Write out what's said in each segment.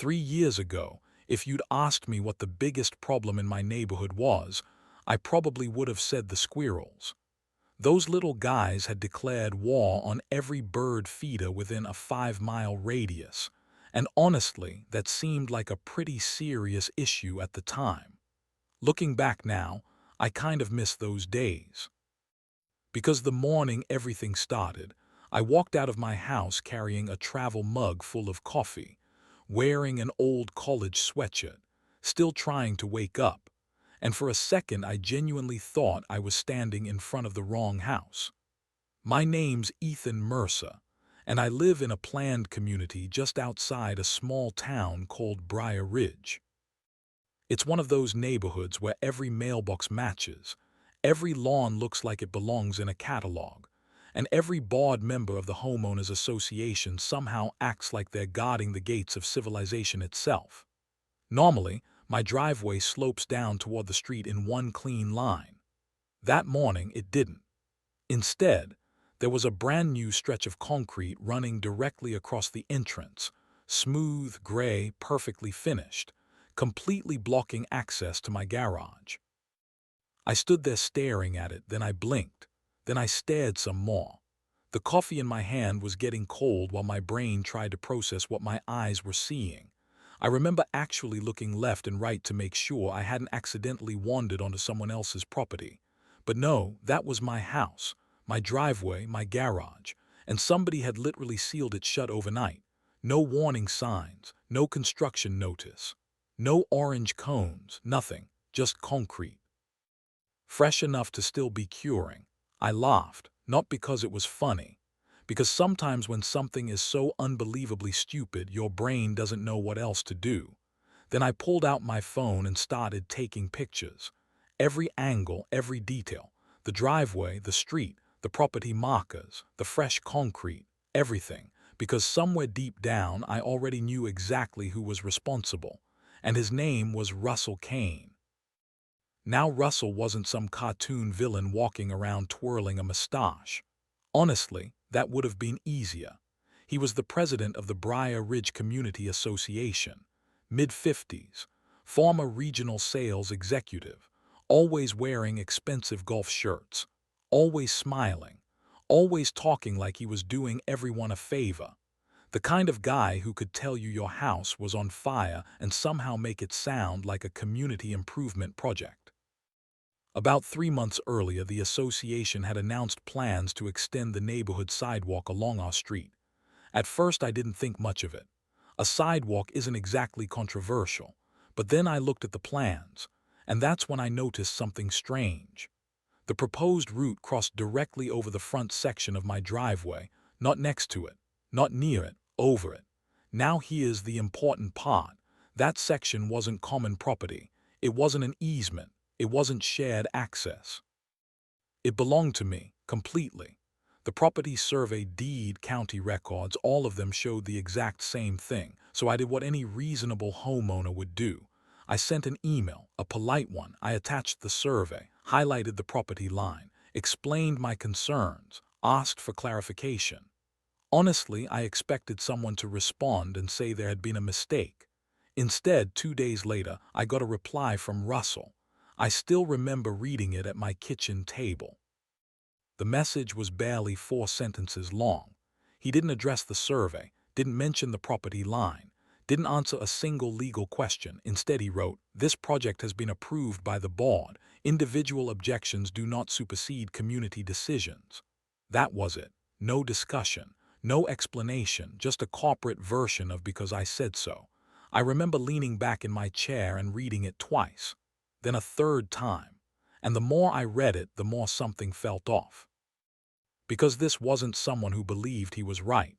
3 years ago, if you'd asked me what the biggest problem in my neighborhood was, I probably would have said the squirrels. Those little guys had declared war on every bird feeder within a 5-mile radius, and honestly, that seemed like a pretty serious issue at the time. Looking back now, I kind of miss those days. Because the morning everything started, I walked out of my house carrying a travel mug full of coffee, wearing an old college sweatshirt, still trying to wake up, and for a second I genuinely thought I was standing in front of the wrong house. My name's Ethan Mercer, and I live in a planned community just outside a small town called Briar Ridge. It's one of those neighborhoods where every mailbox matches, every lawn looks like it belongs in a catalog, and every board member of the homeowners association somehow acts like they're guarding the gates of civilization itself. Normally, my driveway slopes down toward the street in one clean line. That morning, it didn't. Instead, there was a brand new stretch of concrete running directly across the entrance, smooth, gray, perfectly finished, completely blocking access to my garage. I stood there staring at it, then I blinked, then I stared some more. The coffee in my hand was getting cold while my brain tried to process what my eyes were seeing. I remember actually looking left and right to make sure I hadn't accidentally wandered onto someone else's property. But no, that was my house, my driveway, my garage, and somebody had literally sealed it shut overnight. No warning signs, no construction notice, no orange cones, nothing, just concrete. Fresh enough to still be curing. I laughed, not because it was funny, because sometimes when something is so unbelievably stupid, your brain doesn't know what else to do. Then I pulled out my phone and started taking pictures. Every angle, every detail. The driveway, the street, the property markers, the fresh concrete, everything. Because somewhere deep down, I already knew exactly who was responsible. And his name was Russell Kane. Now Russell wasn't some cartoon villain walking around twirling a mustache. Honestly, that would have been easier. He was the president of the Briar Ridge Community Association, mid-50s, former regional sales executive, always wearing expensive golf shirts, always smiling, always talking like he was doing everyone a favor. The kind of guy who could tell you your house was on fire and somehow make it sound like a community improvement project. About 3 months earlier, the association had announced plans to extend the neighborhood sidewalk along our street. At first, I didn't think much of it. A sidewalk isn't exactly controversial, but then I looked at the plans, and that's when I noticed something strange. The proposed route crossed directly over the front section of my driveway, not next to it, not near it, over it. Now here's the important part. That section wasn't common property. It wasn't an easement. It wasn't shared access. It belonged to me, completely. The property survey deed, county records, all of them showed the exact same thing, so I did what any reasonable homeowner would do. I sent an email, a polite one. I attached the survey, highlighted the property line, explained my concerns, asked for clarification. Honestly, I expected someone to respond and say there had been a mistake. Instead, 2 days later, I got a reply from Russell. I still remember reading it at my kitchen table. The message was barely 4 sentences long. He didn't address the survey, didn't mention the property line, didn't answer a single legal question. Instead, he wrote, "This project has been approved by the board. Individual objections do not supersede community decisions." That was it. No discussion, no explanation, just a corporate version of "because I said so." I remember leaning back in my chair and reading it twice, then a third time, and the more I read it, the more something felt off. Because this wasn't someone who believed he was right.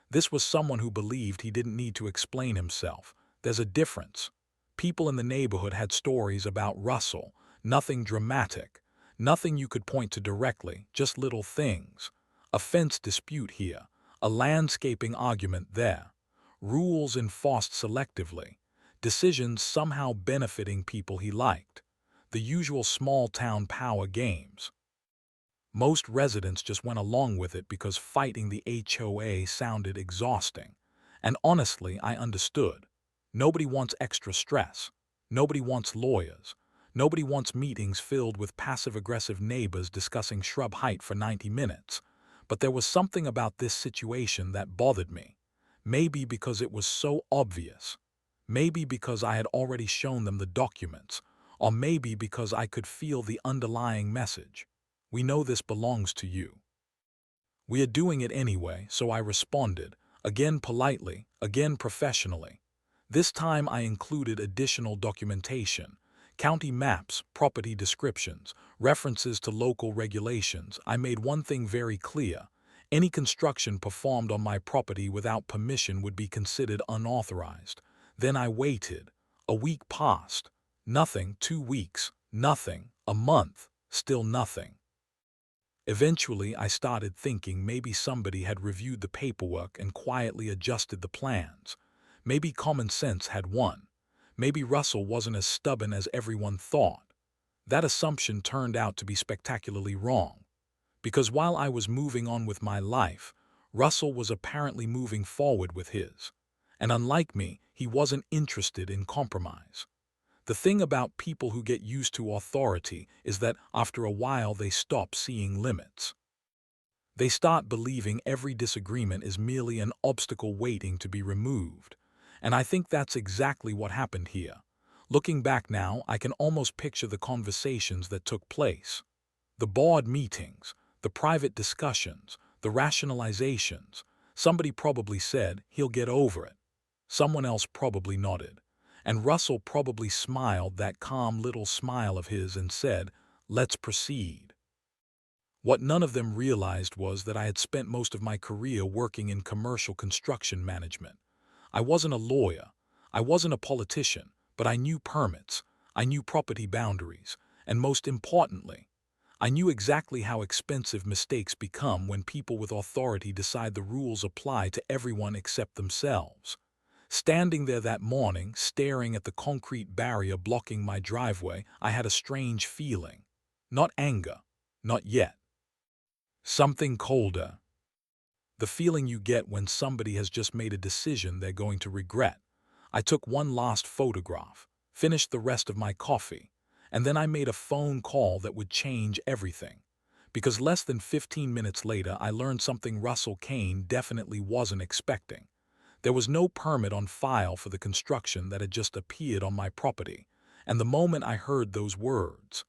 This was someone who believed he didn't need to explain himself. There's a difference. People in the neighborhood had stories about Russell, nothing dramatic, nothing you could point to directly, just little things. A fence dispute here, a landscaping argument there, rules enforced selectively, decisions somehow benefiting people he liked, the usual small-town power games. Most residents just went along with it because fighting the HOA sounded exhausting. And honestly, I understood. Nobody wants extra stress. Nobody wants lawyers. Nobody wants meetings filled with passive-aggressive neighbors discussing shrub height for 90 minutes. But there was something about this situation that bothered me. Maybe because it was so obvious. Maybe because I had already shown them the documents. Or maybe because I could feel the underlying message. We know this belongs to you. We are doing it anyway, so I responded, again politely, again professionally. This time I included additional documentation, county maps, property descriptions, references to local regulations. I made one thing very clear. Any construction performed on my property without permission would be considered unauthorized. Then I waited. A week passed. Nothing. 2 weeks. Nothing. A month. Still nothing. Eventually, I started thinking maybe somebody had reviewed the paperwork and quietly adjusted the plans. Maybe common sense had won. Maybe Russell wasn't as stubborn as everyone thought. That assumption turned out to be spectacularly wrong. Because while I was moving on with my life, Russell was apparently moving forward with his. And unlike me, he wasn't interested in compromise. The thing about people who get used to authority is that after a while they stop seeing limits. They start believing every disagreement is merely an obstacle waiting to be removed. And I think that's exactly what happened here. Looking back now, I can almost picture the conversations that took place. The board meetings, the private discussions, the rationalizations. Somebody probably said, "He'll get over it." Someone else probably nodded. And Russell probably smiled that calm little smile of his and said, "Let's proceed." What none of them realized was that I had spent most of my career working in commercial construction management. I wasn't a lawyer. I wasn't a politician, but I knew permits. I knew property boundaries. And most importantly, I knew exactly how expensive mistakes become when people with authority decide the rules apply to everyone except themselves. Standing there that morning, staring at the concrete barrier blocking my driveway, I had a strange feeling. Not anger. Not yet. Something colder. The feeling you get when somebody has just made a decision they're going to regret. I took one last photograph, finished the rest of my coffee, and then I made a phone call that would change everything. Because less than 15 minutes later, I learned something Russell Kane definitely wasn't expecting. There was no permit on file for the construction that had just appeared on my property, and the moment I heard those words,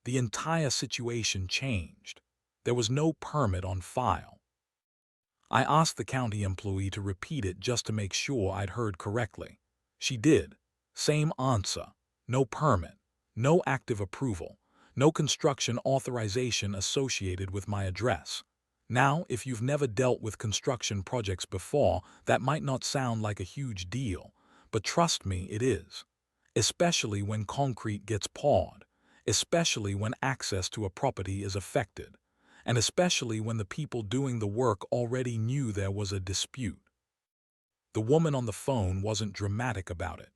the entire situation changed. There was no permit on file. I asked the county employee to repeat it just to make sure I'd heard correctly. She did. Same answer. No permit. No active approval. No construction authorization associated with my address. Now, if you've never dealt with construction projects before, that might not sound like a huge deal, but trust me, it is. Especially when concrete gets poured, especially when access to a property is affected, and especially when the people doing the work already knew there was a dispute. The woman on the phone wasn't dramatic about it.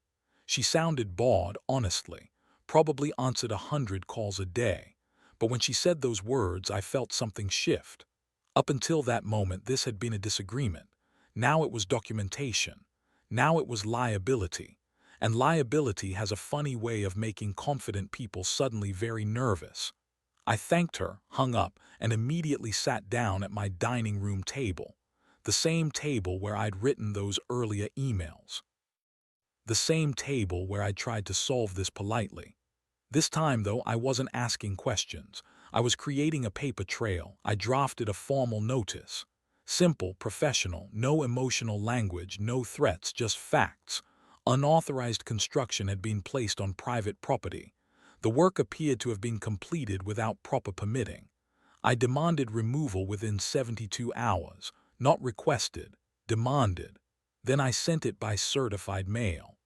She sounded bored, honestly, probably answered 100 calls a day, but when she said those words, I felt something shift. Up until that moment, this had been a disagreement. Now it was documentation. Now it was liability. And liability has a funny way of making confident people suddenly very nervous. I thanked her, hung up, and immediately sat down at my dining room table. The same table where I'd written those earlier emails. The same table where I'd tried to solve this politely. This time, though, I wasn't asking questions. I was creating a paper trail. I drafted a formal notice. Simple, professional, no emotional language, no threats, just facts. Unauthorized construction had been placed on private property. The work appeared to have been completed without proper permitting. I demanded removal within 72 hours. Not requested, demanded. Then I sent it by certified mail.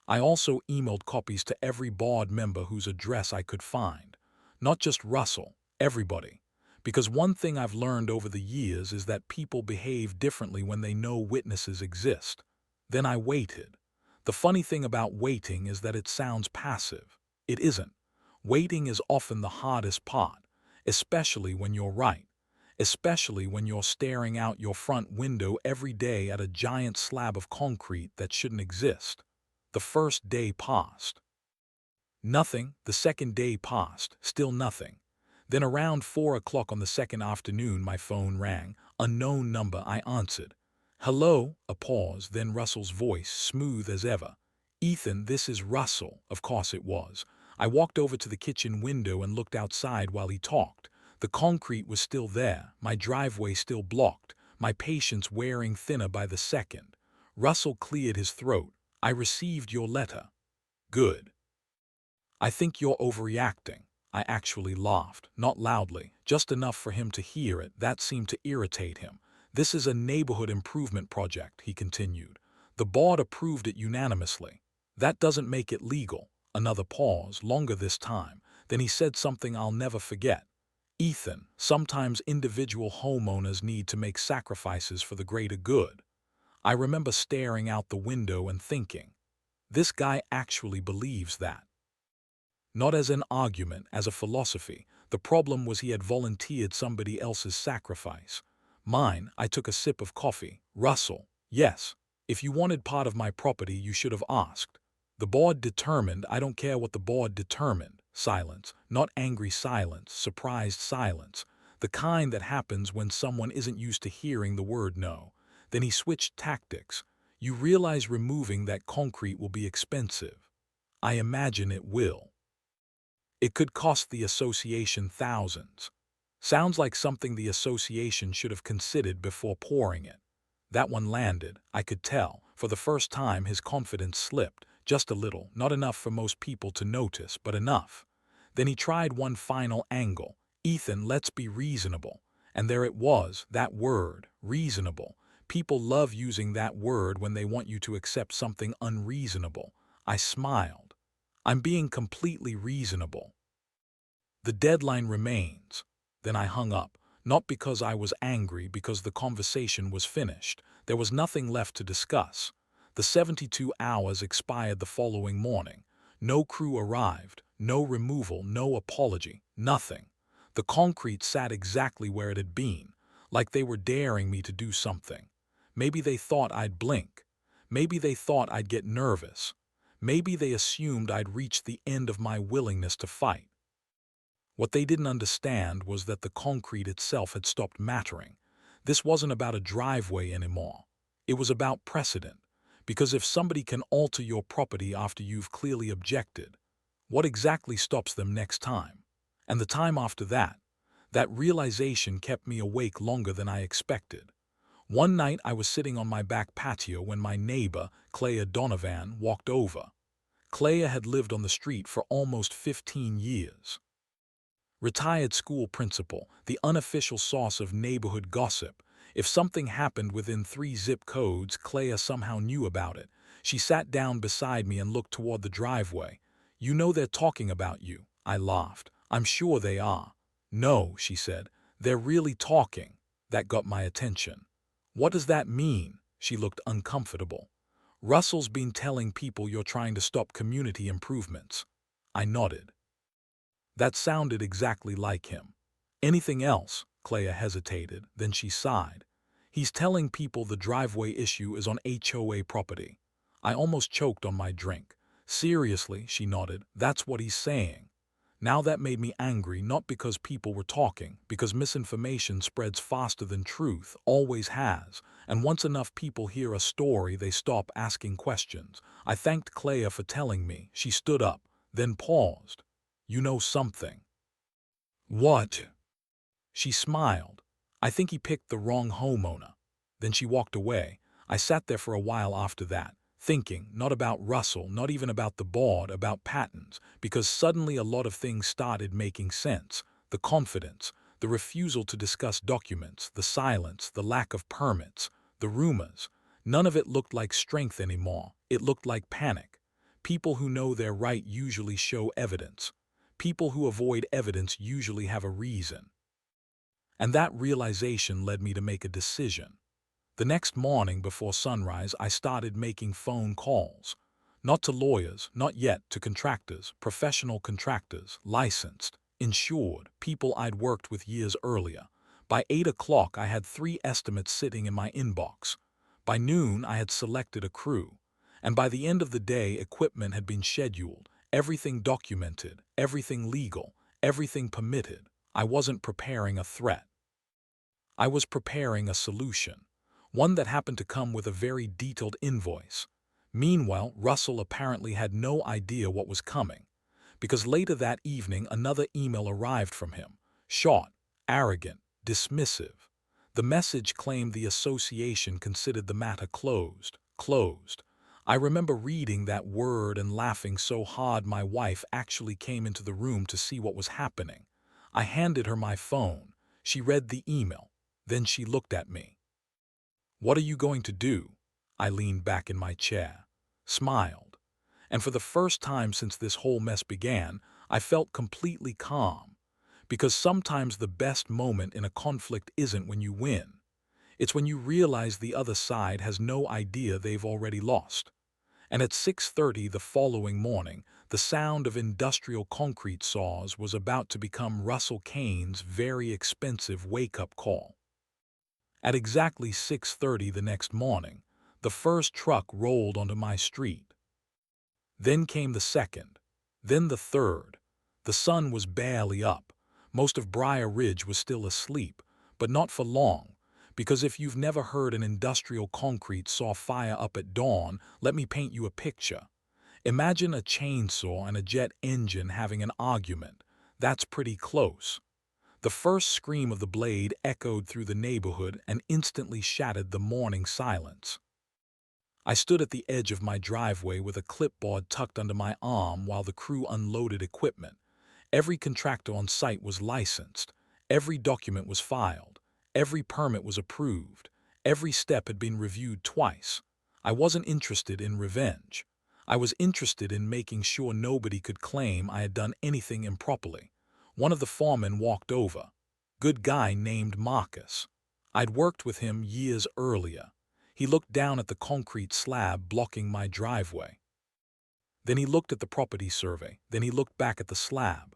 I also emailed copies to every board member whose address I could find. Not just Russell, everybody. Because one thing I've learned over the years is that people behave differently when they know witnesses exist. Then I waited. The funny thing about waiting is that it sounds passive. It isn't. Waiting is often the hardest part, especially when you're right. especially when you're staring out your front window every day at a giant slab of concrete that shouldn't exist. The first day passed. Nothing. The second day passed. Still nothing. Then around 4 o'clock on the second afternoon, my phone rang. Unknown number. I answered. Hello? A pause, then Russell's voice, smooth as ever. Ethan, this is Russell. Of course it was. I walked over to the kitchen window and looked outside while he talked. The concrete was still there, my driveway still blocked, my patience wearing thinner by the second. Russell cleared his throat. I received your letter. Good. I think you're overreacting. I actually laughed, not loudly, just enough for him to hear it. That seemed to irritate him. This is a neighborhood improvement project, he continued. The board approved it unanimously. That doesn't make it legal. Another pause, longer this time. Then he said something I'll never forget. Ethan, sometimes individual homeowners need to make sacrifices for the greater good. I remember staring out the window and thinking, this guy actually believes that. Not as an argument, as a philosophy. The problem was he had volunteered somebody else's sacrifice. Mine. I took a sip of coffee. Russell, yes. If you wanted part of my property, you should have asked. The board determined. I don't care what the board determined. Silence. Not angry silence, surprised silence. The kind that happens when someone isn't used to hearing the word no. Then he switched tactics. You realize removing that concrete will be expensive. I imagine it will. It could cost the association thousands. Sounds like something the association should have considered before pouring it. That one landed, I could tell. For the first time his confidence slipped, just a little, not enough for most people to notice, but enough. Then he tried one final angle. Ethan, let's be reasonable. And there it was, that word, reasonable. People love using that word when they want you to accept something unreasonable. I smiled. I'm being completely reasonable. The deadline remains. Then I hung up, not because I was angry, because the conversation was finished. There was nothing left to discuss. The 72 hours expired the following morning. No crew arrived, no removal, no apology, nothing. The concrete sat exactly where it had been, like they were daring me to do something. Maybe they thought I'd blink. Maybe they thought I'd get nervous. Maybe they assumed I'd reached the end of my willingness to fight. What they didn't understand was that the concrete itself had stopped mattering. This wasn't about a driveway anymore. It was about precedent. Because if somebody can alter your property after you've clearly objected, what exactly stops them next time? And the time after that, that realization kept me awake longer than I expected. One night I was sitting on my back patio when my neighbor, Clea Donovan, walked over. Clea had lived on the street for almost 15 years. Retired school principal, the unofficial source of neighborhood gossip. If something happened within 3 zip codes, Clea somehow knew about it. She sat down beside me and looked toward the driveway. You know they're talking about you. I laughed. I'm sure they are. No, she said. They're really talking. That got my attention. What does that mean? She looked uncomfortable. Russell's been telling people you're trying to stop community improvements. I nodded. That sounded exactly like him. Anything else? Clea hesitated, then she sighed. He's telling people the driveway issue is on HOA property. I almost choked on my drink. Seriously, she nodded, that's what he's saying. Now that made me angry, not because people were talking, because misinformation spreads faster than truth, always has, and once enough people hear a story, they stop asking questions. I thanked Clea for telling me. She stood up, then paused. You know something. What? She smiled. I think he picked the wrong homeowner. Then she walked away. I sat there for a while after that, thinking, not about Russell, not even about the board, about patterns, because suddenly a lot of things started making sense. The confidence, the refusal to discuss documents, the silence, the lack of permits, the rumors. None of it looked like strength anymore. It looked like panic. People who know they're right usually show evidence. People who avoid evidence usually have a reason. And that realization led me to make a decision. The next morning before sunrise, I started making phone calls. Not to lawyers, not yet, to contractors, professional contractors, licensed, insured, people I'd worked with years earlier. By 8 o'clock, I had 3 estimates sitting in my inbox. By noon, I had selected a crew. And by the end of the day, equipment had been scheduled, everything documented, everything legal, everything permitted. I wasn't preparing a threat. I was preparing a solution, one that happened to come with a very detailed invoice. Meanwhile, Russell apparently had no idea what was coming, because later that evening another email arrived from him, short, arrogant, dismissive. The message claimed the association considered the matter closed. Closed. I remember reading that word and laughing so hard my wife actually came into the room to see what was happening. I handed her my phone. She read the email. Then she looked at me. "What are you going to do?" I leaned back in my chair, smiled, and for the first time since this whole mess began, I felt completely calm. Because sometimes the best moment in a conflict isn't when you win. It's when you realize the other side has no idea they've already lost. And at 6:30 the following morning, the sound of industrial concrete saws was about to become Russell Kane's very expensive wake-up call. At exactly 6:30 the next morning, the first truck rolled onto my street. Then came the second, then the third. The sun was barely up. Most of Briar Ridge was still asleep, but not for long, because if you've never heard an industrial concrete saw fire up at dawn, let me paint you a picture. Imagine a chainsaw and a jet engine having an argument. That's pretty close. The first scream of the blade echoed through the neighborhood and instantly shattered the morning silence. I stood at the edge of my driveway with a clipboard tucked under my arm while the crew unloaded equipment. Every contractor on site was licensed. Every document was filed. Every permit was approved. Every step had been reviewed twice. I wasn't interested in revenge. I was interested in making sure nobody could claim I had done anything improperly. One of the foremen walked over. Good guy named Marcus. I'd worked with him years earlier. He looked down at the concrete slab blocking my driveway. Then he looked at the property survey. Then he looked back at the slab.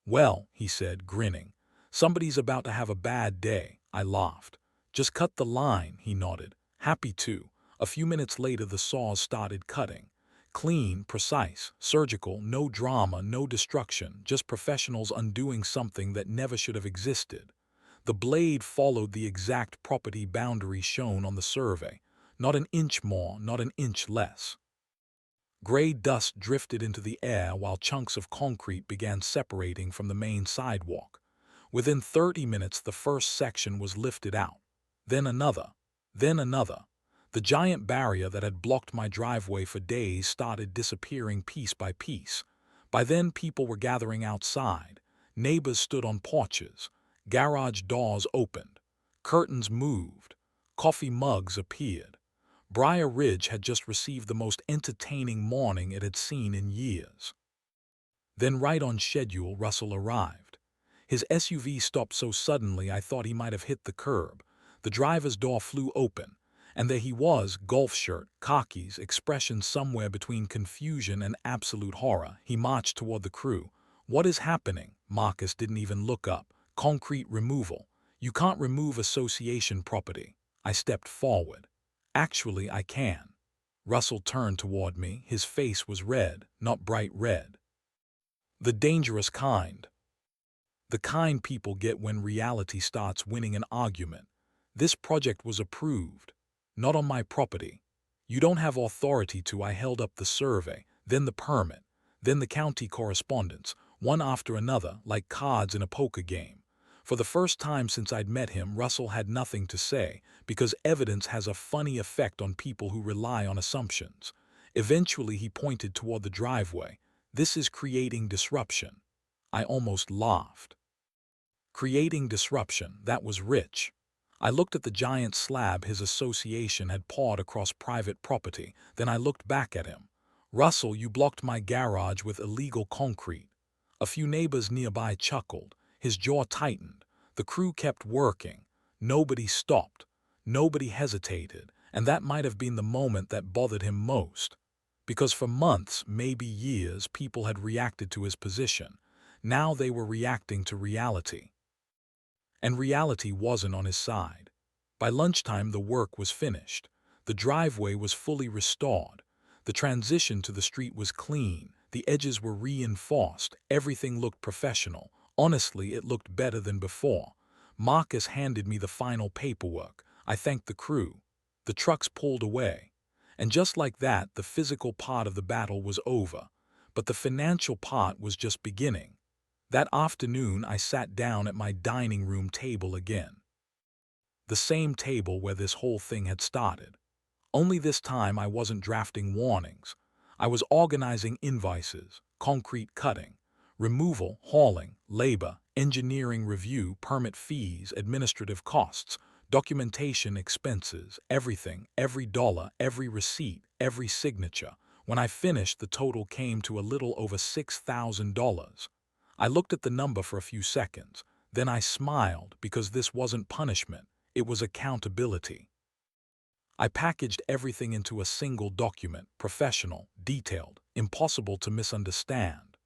"Well," he said, grinning, "somebody's about to have a bad day." I laughed. "Just cut the line," he nodded. "Happy to." A few minutes later the saws started cutting. Clean, precise, surgical, no drama, no destruction, just professionals undoing something that never should have existed. The blade followed the exact property boundary shown on the survey. Not an inch more, not an inch less. Gray dust drifted into the air while chunks of concrete began separating from the main sidewalk. Within 30 minutes the first section was lifted out. Then another. Then another. The giant barrier that had blocked my driveway for days started disappearing piece by piece. By then people were gathering outside. Neighbors stood on porches. Garage doors opened. Curtains moved. Coffee mugs appeared. Briar Ridge had just received the most entertaining morning it had seen in years. Then right on schedule, Russell arrived. His SUV stopped so suddenly I thought he might have hit the curb. The driver's door flew open, and there he was, golf shirt, khakis, expression somewhere between confusion and absolute horror. He marched toward the crew. "What is happening?" Marcus didn't even look up. "Concrete removal. You can't remove association property." I stepped forward. "Actually, I can." Russell turned toward me. His face was red, not bright red. The dangerous kind. The kind people get when reality starts winning an argument. This project was approved. Not on my property. You don't have authority to. I held up the survey, then the permit, then the county correspondence, one after another, like cards in a poker game. For the first time since I'd met him, Russell had nothing to say, because evidence has a funny effect on people who rely on assumptions. Eventually he pointed toward the driveway. "This is creating disruption." I almost laughed. Creating disruption, that was rich. I looked at the giant slab his association had pawed across private property, then I looked back at him. "Russell, you blocked my garage with illegal concrete." A few neighbors nearby chuckled. His jaw tightened. The crew kept working. Nobody stopped. Nobody hesitated, and that might have been the moment that bothered him most. Because for months, maybe years, people had reacted to his position. Now they were reacting to reality. and reality wasn't on his side. By lunchtime, the work was finished. The driveway was fully restored. The transition to the street was clean. The edges were reinforced. Everything looked professional. Honestly, it looked better than before. Marcus handed me the final paperwork. I thanked the crew. The trucks pulled away. And just like that, the physical part of the battle was over. But the financial part was just beginning. That afternoon, I sat down at my dining room table again. The same table where this whole thing had started. Only this time I wasn't drafting warnings. I was organizing invoices, concrete cutting, removal, hauling, labor, engineering review, permit fees, administrative costs, documentation expenses, everything, every dollar, every receipt, every signature. When I finished, the total came to a little over $6,000. I looked at the number for a few seconds. Then I smiled because this wasn't punishment. It was accountability. I packaged everything into a single document, professional, detailed, impossible to misunderstand.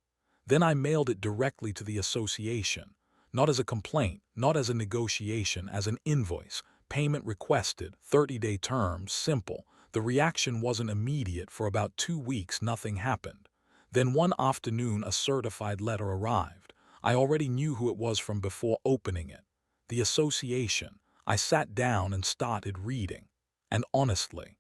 Then I mailed it directly to the association, not as a complaint, not as a negotiation, as an invoice, payment requested, 30-day terms, simple. The reaction wasn't immediate. For about 2 weeks, nothing happened. Then one afternoon, a certified letter arrived. I already knew who it was from before opening it. The association. I sat down and started reading. And honestly,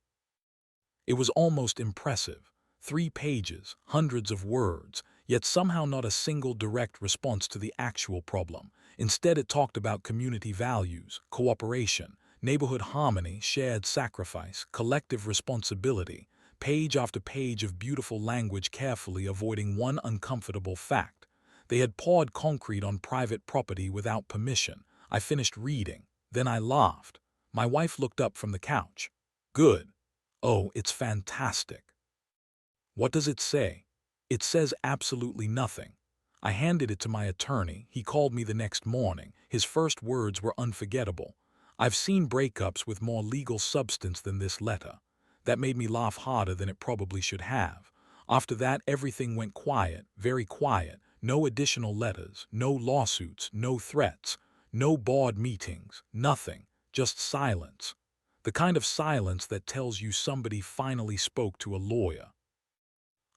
it was almost impressive. 3 pages, hundreds of words, yet somehow not a single direct response to the actual problem. Instead, it talked about community values, cooperation, neighborhood harmony, shared sacrifice, collective responsibility, page after page of beautiful language, carefully avoiding one uncomfortable fact. They had poured concrete on private property without permission. I finished reading. Then I laughed. My wife looked up from the couch. Good. Oh, it's fantastic. What does it say? It says absolutely nothing. I handed it to my attorney. He called me the next morning. His first words were unforgettable. I've seen breakups with more legal substance than this letter. That made me laugh harder than it probably should have. After that, everything went quiet, very quiet. No additional letters, no lawsuits, no threats, no board meetings, nothing. Just silence. The kind of silence that tells you somebody finally spoke to a lawyer.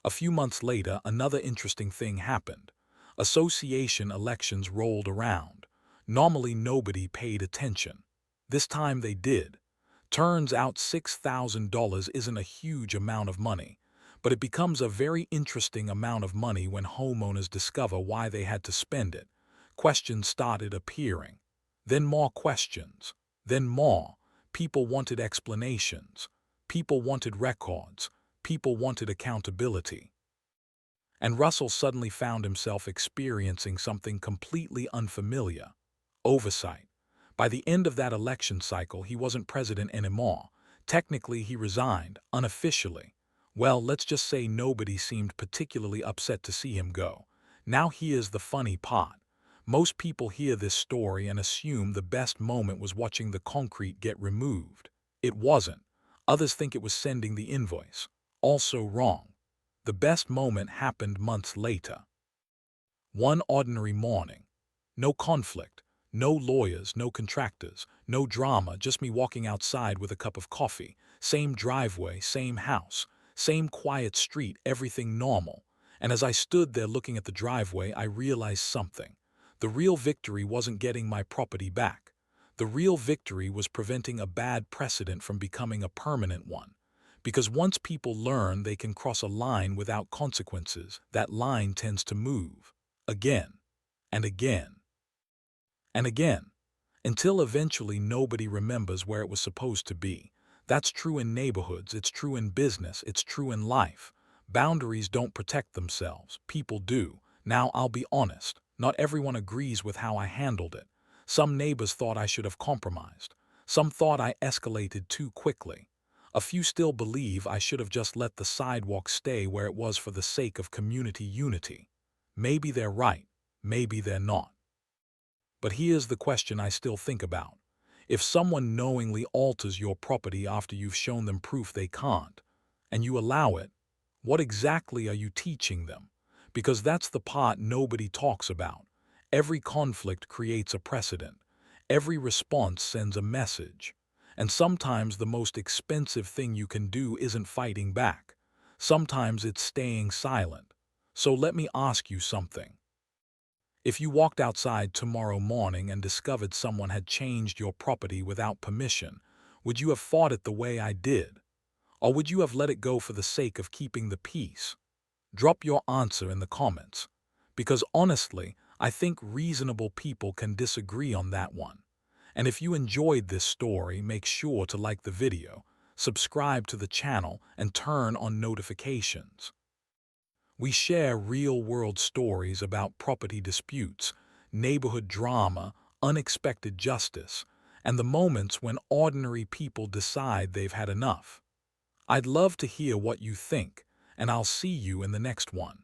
A few months later, another interesting thing happened. Association elections rolled around. Normally, nobody paid attention. This time they did. Turns out $6,000 isn't a huge amount of money, but it becomes a very interesting amount of money when homeowners discover why they had to spend it. Questions started appearing. Then more questions. Then more. People wanted explanations. People wanted records. People wanted accountability. And Russell suddenly found himself experiencing something completely unfamiliar. Oversight. By the end of that election cycle, he wasn't president anymore. Technically, he resigned, unofficially. Well, let's just say nobody seemed particularly upset to see him go. Now here's the funny part. Most people hear this story and assume the best moment was watching the concrete get removed. It wasn't. Others think it was sending the invoice. Also wrong. The best moment happened months later. One ordinary morning. No conflict. No lawyers, no contractors, no drama, just me walking outside with a cup of coffee. Same driveway, same house, same quiet street, everything normal. And as I stood there looking at the driveway, I realized something. The real victory wasn't getting my property back. The real victory was preventing a bad precedent from becoming a permanent one. Because once people learn they can cross a line without consequences, that line tends to move. Again, and again, and again, until eventually nobody remembers where it was supposed to be. That's true in neighborhoods, it's true in business, it's true in life. Boundaries don't protect themselves, people do. Now I'll be honest. Not everyone agrees with how I handled it. Some neighbors thought I should have compromised. Some thought I escalated too quickly. A few still believe I should have just let the sidewalk stay where it was for the sake of community unity. Maybe they're right, maybe they're not. But here's the question I still think about. If someone knowingly alters your property after you've shown them proof they can't, and you allow it, what exactly are you teaching them? Because that's the part nobody talks about. Every conflict creates a precedent. Every response sends a message. And sometimes the most expensive thing you can do isn't fighting back. Sometimes it's staying silent. So let me ask you something. If you walked outside tomorrow morning and discovered someone had changed your property without permission, would you have fought it the way I did? Or would you have let it go for the sake of keeping the peace? Drop your answer in the comments. Because honestly, I think reasonable people can disagree on that one. And if you enjoyed this story, make sure to like the video, subscribe to the channel, and turn on notifications. We share real-world stories about property disputes, neighborhood drama, unexpected justice, and the moments when ordinary people decide they've had enough. I'd love to hear what you think, and I'll see you in the next one.